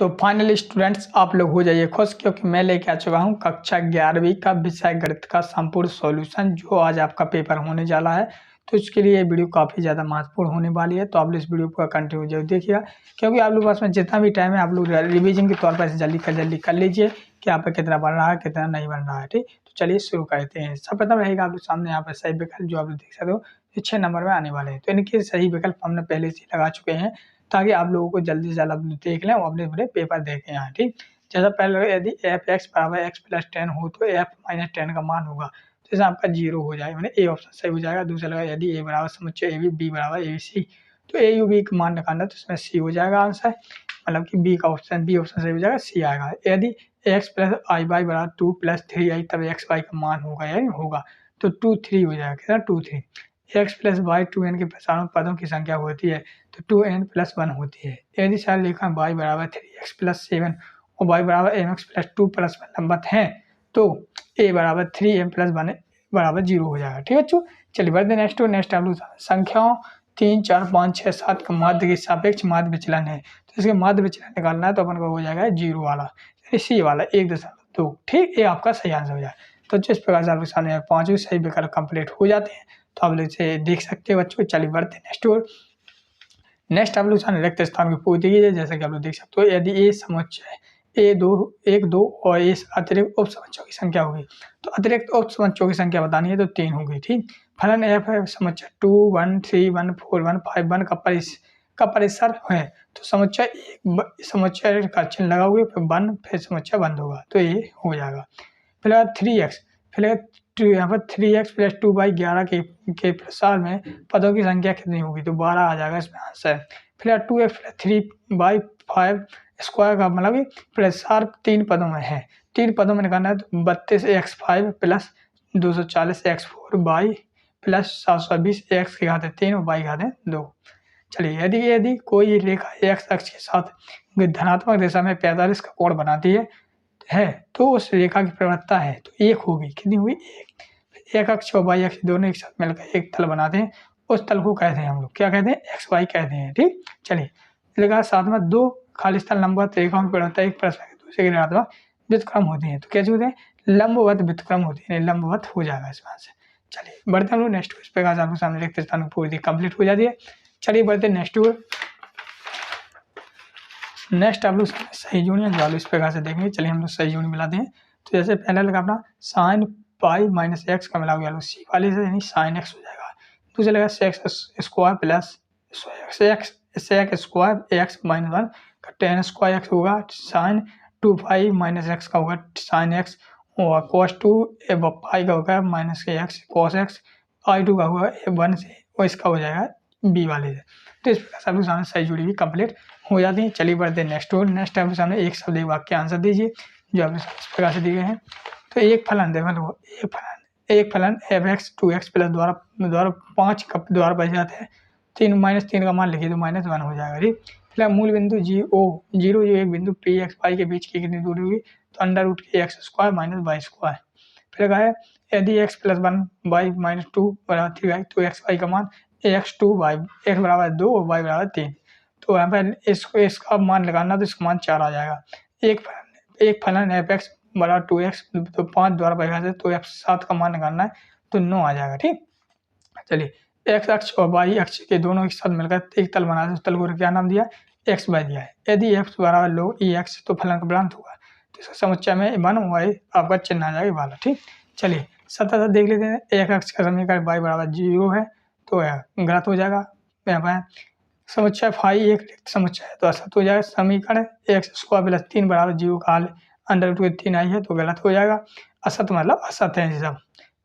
तो finally students आप लोग हो जाइए खुश, क्योंकि मैं लेके आ चुका हूँ कक्षा 11वीं का विषय गणित का संपूर्ण सॉल्यूशन, जो आज आपका पेपर होने वाला है। तो इसके लिए ये वीडियो काफ़ी ज़्यादा महत्वपूर्ण होने वाली है, तो आप लोग इस वीडियो को कंटिन्यू जरूर देखिएगा, क्योंकि आप लोग पास में जितना भी टाइम है आप लोग रिवीजन के तौर पर जल्दी कर लीजिए कि आप पे कितना बन रहा है कितना नहीं बन रहा है। ठीक, तो चलिए शुरू करते हैं। सब प्रथम रहेगा आप लोग सामने यहाँ पर सही विकल्प, जो आप लोग देख सकते हो 6 नंबर में आने वाले हैं। तो इनके सही विकल्प हमने पहले से लगा चुके हैं, ताकि आप लोगों को जल्दी से जल्द देख लें और अपने अपने पेपर देखें यहाँ। ठीक, जैसा पहले यदि एफ एक्स बराबर एक्स प्लस 10 हो तो एफ माइनस 10 का मान होगा, तो जैसे आपका 0 हो जाएगा, मैंने ए ऑप्शन सही हो जाएगा। दूसरा लगा यदि ए बराबर समुच्चय ए बी बराबर ए सी, तो ए यू बी का मान निकालना, तो इसमें सी हो जाएगा आंसर, मतलब कि बी ऑप्शन सही हो जाएगा, सी आएगा। यदि एक्स प्लस आई वाई बराबर 2 प्लस 3 आई, तब एक्स वाई का मान होगा या नहीं होगा, तो 2 3 हो जाएगा, कितना 2 3। एक्स प्लस वाई 2n के प्रसारण पदों की संख्या होती है, तो 2n प्लस 1 होती है। यदि सार लेखा y बराबर 3x प्लस 7 और y बराबर mx प्लस 2 प्लस 1 लंबवत है, तो a बराबर 3m प्लस 1 बराबर 0 हो जाएगा। ठीक है बच्चों, चलिए बढ़ते नेक्स्ट आप लोग संख्याओं 3 4 5 6 7 का माध्य के सापेक्ष माध्य विचलन है, तो इसके माध्य विचलन निकालना है, तो अपन को हो जाएगा 0 वाला, सी वाला 1.2। ठीक, ये आपका सही आंसर हो जाए। तो जिस प्रकार से आपके सामने 5 सही विकल्प कंप्लीट हो जाते हैं, तो आप लोग इसे देख सकते हो बच्चों। चलिए बढ़ते नेक्स्ट आप लोग रिक्त स्थान को पूछ दीजिए। जैसा कि आप लोग देख सकते हो, यदि ए समुच्चय ए दो 1 2 और ए अतिरिक्त उप समुच्चयों की संख्या होगी, तो अतिरिक्त उप समुच्चयों की संख्या बतानी है, तो 3 होगी। ठीक, फलन एफ है समुच्चय 2 1 3 1 4 1 5 1 का परिसर है, तो समुच्चय का चिन्ह लगाओगे, फिर 1, फिर समुच्चय बंद होगा, तो ये हो जाएगा। फिर 3x, फिर यहाँ पर 3x प्लस 2/11 के प्रसार में पदों की संख्या कितनी होगी, तो 12 आ जाएगा इसमें आंसर। फिर 2x प्लस 3/5 स्क्वायर का मतलब कि प्रसार 3 पदों में है, 3 पदों में निकालना है, तो 32x5 plus 240x4 by plus 720 x की घात 3 और y घात 2। चलिए यदि कोई रेखा x अक्ष के साथ धनात्मक दिशा में 45 का कोण बनाती है, तो उस रेखा की प्रवणता है, तो 1 होगी। कितनी हुई, 1। एक अक्ष और वाई अक्ष दोनों एक साथ मिलकर एक तल बनाते हैं, उस तल को कहते हैं हम लोग क्या कहते हैं, एक्स वाई कहते हैं। ठीक, चलिए लिखा साथ में 2 खाली स्थल लंबवत रेखाओं की प्रवणता एक परस्पर के दूसरे के ऋणात्मक व्युत्क्रम होती है, तो कैसे होते हैं, लंबवत व्युत्क्रम होती है, लंबवत हो जाएगा इसमें से। चलिए बढ़ते हम लोग नेक्स्ट इस प्रकार से आपके सामने रिक्त स्थान पूरी कंप्लीट हो जाती है। चलिए बढ़ते नेक्स्ट आप लोग सही जोड़ी जो आप इस प्रकार से देखेंगे। चलिए हम लोग सही जोड़ी मिलाते हैं। तो जैसे पहले लगा अपना साइन पाई माइनस एक्स का मिलाओगे आप लोग सी वाले से, यानी साइन एक्स हो जाएगा। दूसरा लगा sec x square plus sec square x minus 1 का टेन स्क्वायर एक्स होगा, साइन 2 पाई माइनस एक्स का होगा साइन एक्स, और कॉस 2 पाई का होगा माइनस के एक्स कॉस एक्स, आई 2 का होगा 1 से, और इसका हो जाएगा बी वाले से। तो इस प्रकार से आप लोग सामने सही जुड़ी भी कंप्लीट हो जाती है। चलिए बढ़ते नेक्स्ट आपके सामने एक शब्द एक वाक्य आंसर दीजिए, जो आप इस प्रकार से दिए गए हैं। तो एक फलन एक फलन एफ एक्स 2x प्लस द्वारा 5 का द्वारा बच जाते हैं, 3 माइनस 3 का मान लिखिए, तो -1 हो जाएगा। ठीक, फिर मूल बिंदु जीरो जो एक बिंदु पी एक्स वाई के बीच की कितनी दूरी हुई, तो अंडर रूट के x square minus y square. फिर कहा है यदि एक्स प्लस 1 वाई माइनस 2 बराबर 3y, तो एक्स वाई का मान x2 वाई एक्स बराबर 2 और वाई बराबर 3, तो यहाँ पर इसका मान लगाना, तो इसका मान 4 आ जाएगा। एक फलन एफ एक्स बराबर 2x, तो 5 द्वारा परिभाषित, तो f7 का मान निकालना है, तो 9 आ जाएगा। ठीक, चलिए एक्स अक्ष और वाई अक्ष के दोनों एक साथ मिलकर एक तल बना, उस तल को क्या नाम दिया, एक्स वाई दिया है। यदि एक्स बराबर लो ई एक्स, तो फलन का गुणांक होगा, तो इसका समुच्चय में 1 वाई आपका चिन्ह आ जाएगा वाला। ठीक, चलिए सतह देख लेते हैं। एक अक्ष का समीकरण y बराबर 0 है, तो गलत हो जाएगा। यहाँ पर समुच्चय फाई एक रिक्त समुच्चय है, तो असत हो जाएगा। समीकरण एक्स स्क्वायर प्लस 3 बराबर 0 का हल अंडर रूट के 3 आई है, तो गलत हो जाएगा। असत मतलब असत है सब।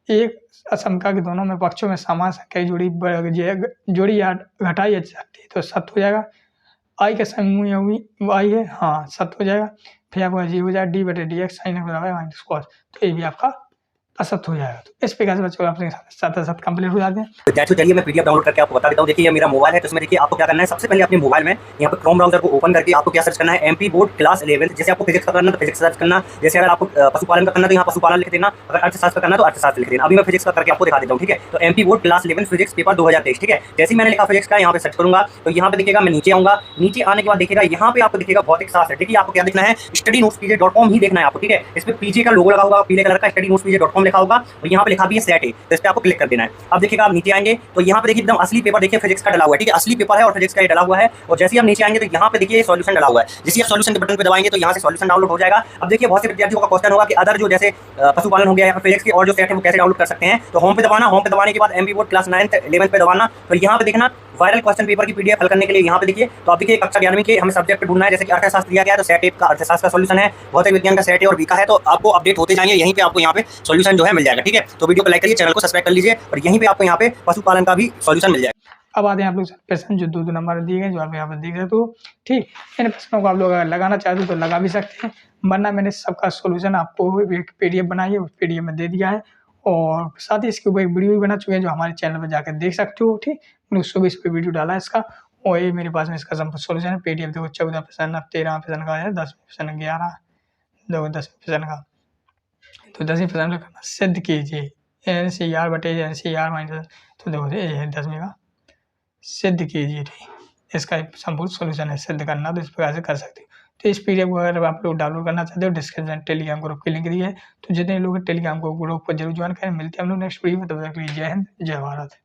एक असंख्या के दोनों में पक्षों में समान संख्या की जोड़ी या घटाई जा सकती है, तो सत हो जाएगा। आई का समूह हुई आई है, हाँ सत हो जाएगा। फिर आपका जी हो जाएगा डी बटे डी एक्स साइन बराबर माइनस कॉस, तो ये भी आपका असत हो जाएगा। तो इस प्रकार से बच्चों अपने साथ साथ कंप्लीट हो जाते हैं। तो चलिए मैं पीडीएफ डाउनलोड करके आपको बता देता हूँ। देखिए ये मेरा मोबाइल है, तो इसमें देखिए आपको क्या करना है, सबसे पहले अपने मोबाइल में यहाँ पर क्रोम ब्राउजर को ओपन करके आपको क्या सर्च करना है, एमपी बोर्ड क्लास 11। जैसे आपको फिजिक्स का करना तो फिजिक्स सर्च करना, जैसे अगर आपको पशुपालन का करना तो यहाँ पशुपालन लिख देना, अगर अर्थशास्त्र करना तो अर्थशास्त्र लिख देना। अभी मैं फिजिक्स का करके आपको दिखा देता हूँ, ठीक है। तो MP board class 11 physics paper 2023, ठीक है। जैसे ही मैंने लिखा फिजिक्स का यहाँ पे सर्च करूंगा तो यहाँ पे देखिएगा मैं नीचे आऊंगा, नीचे आने के बाद देखिएगा यहाँ पे आपको दिखेगा भौतिक शास्त्र, ठीक है। आपको क्या देखना है, studynotespj.com ही देखना है आपको, ठीक है। इस पे पीछे का लोगो लगा होगा पीले कलर का, studynotespj.com लिखा होगा और यहाँ पे लिखा भी है सेट है, तो इस पे आपको क्लिक कर देना है। अब देखिएगा आप नीचे आएंगे तो यहाँ पे देखिए एकदम असली पेपर देखिए फिजिक्स का डला हुआ है, ठीक है। असली पेपर है और फिजिक्स का ये डला हुआ है। और जैसे ही आप नीचे आएंगे तो यहाँ पे देखिए सॉल्यूशन डला हुआ है, जैसे आप सॉल्यूशन के बटन पे दबाएंगे तो यहाँ से सॉल्यूशन डाउनलोड हो जाएगा। अब देखिए बहुत से विद्यार्थियों का क्वेश्चन होगा कि अदर जो जैसे पशुपालन हो गया या फिजिक्स के और जो सेट है वो कैसे डाउनलोड कर सकते हैं। तो होम पे दबाना, होम पे दबाने के बाद MP board class 9th 11th पे दबाना, तो यहाँ पे देखना वायरल क्वेश्चन पेपर की पीडीएफ हल करने के लिए यहाँ पे देखिए। तो आप देखिए कक्षा 11वीं के हमें सब्जेक्ट ढूंढना है, जैसे कि अर्थशास्त्र दिया गया है तो सेट का अर्थशास्त्र का सॉल्यूशन है, भौतिक विज्ञान का सेट है और बीका है। तो आपको अपडेट होते जाएंगे, यहीं पे आपको यहाँ पे सॉल्यूशन जो है मिल जाएगा, ठीक है। तो वीडियो को लाइक करिए, चैनल को सब्सक्राइब कर लीजिए और यहीं पे आपको यहाँ पे पशुपालन का भी सॉल्यूशन मिल जाएगा। अब आते हैं आप लोग प्रश्न जो 2 नंबर दिए गए, जो आप यहाँ पर देख रहे हो। तो ठीक, इन प्रश्नों को आप लोग अगर लगाना चाहते हो तो लगा भी सकते हैं, वरना मैंने सबका सॉल्यूशन आपको एक पीडीएफ बनाई है, उस पीडीएफ में दे दिया है। और साथ ही इसके ऊपर एक वीडियो भी बना चुके हैं जो हमारे चैनल पर जाकर देख सकते हो, ठीक। मैंने उसको भी इस पर वीडियो डाला है इसका, और ये मेरे पास में इसका संपूर्ण सॉल्यूशन है। पीडीएफ देखो 14 प्रश्न, अब 13 प्रश्न का है, 10 प्रश्न 11, देखो 10 प्रश्न का। तो 10वीं प्रश्न का सिद्ध कीजिए एनसीईआर बटे एनसीईआर माइनस, तो देखो ये है 10वीं का, सिद्ध कीजिए, ठीक। इसका एक संपूर्ण सॉल्यूशन है, सिद्ध करना, तो इस प्रकार से कर सकते हो। तो इस पीडीएफ को अगर आप लोग डाउनलोड करना चाहते हो, डिस्क्रिप्शन टेलीग्राम ग्रुप की लिंक दी है, तो जितने लोग टेलीग्राम को ग्रुप को जरूर ज्वाइन करें। मिलते हैं हम लोग नेक्स्ट वीडियो में, तब तक के लिए जय हिंद, जय भारत।